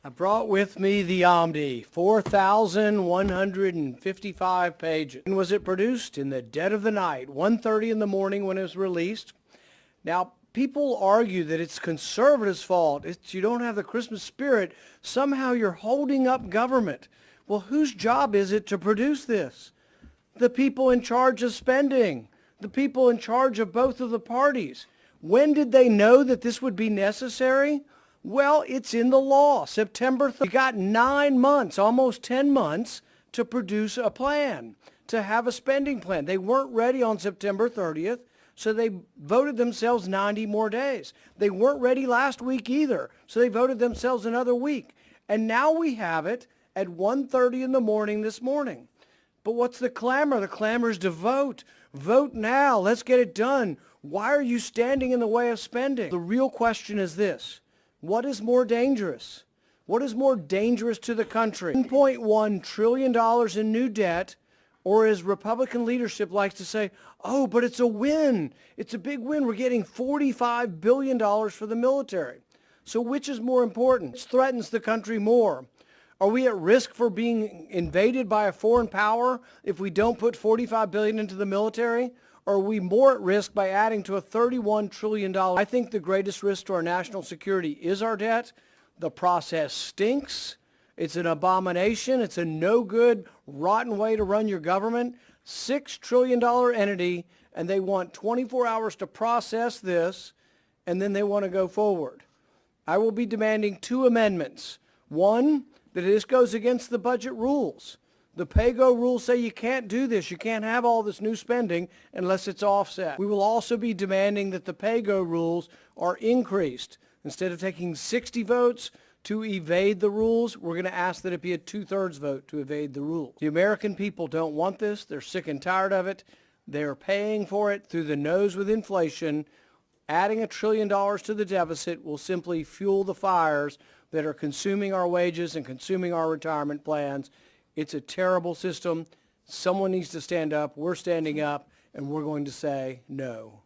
I brought with me the Omni, 4,155 pages. And was it produced in the dead of the night, 1:30 in the morning when it was released? Now, people argue that it's conservatives' fault. You don't have the Christmas spirit. Somehow you're holding up government. Well, whose job is it to produce this? The people in charge of spending, the people in charge of both of the parties. When did they know that this would be necessary? Well, it's in the law. September 3rd. You got 9 months, almost 10 months, to produce a plan, to have a spending plan. They weren't ready on September 30th, so they voted themselves 90 more days. They weren't ready last week either, so they voted themselves another week. And now we have it at 1:30 in the morning this morning. But what's the clamor? The clamor is to vote. Vote now. Let's get it done. Why are you standing in the way of spending? The real question is this. What is more dangerous? What is more dangerous to the country? $1.1 trillion in new debt, or as Republican leadership likes to say, oh, but it's a win. It's a big win. We're getting $45 billion for the military. So which is more important? Which threatens the country more? Are we at risk for being invaded by a foreign power if we don't put $45 billion into the military? Or are we more at risk by adding to a $31 trillion? I think the greatest risk to our national security is our debt. The process stinks. It's an abomination. It's a no good, rotten way to run your government. $6 trillion entity, and they want 24 hours to process this, and then they want to go forward. I will be demanding 2 amendments. One, that this goes against the budget rules. The PAYGO rules say you can't do this. You can't have all this new spending unless it's offset. We will also be demanding that the PAYGO rules are increased. Instead of taking 60 votes to evade the rules, we're going to ask that it be a 2/3 vote to evade the rules. The American people don't want this. They're sick and tired of it. They're paying for it through the nose with inflation. Adding $1 trillion to the deficit will simply fuel the fires that are consuming our wages and consuming our retirement plans. It's a terrible system. Someone needs to stand up. We're standing up, and we're going to say no.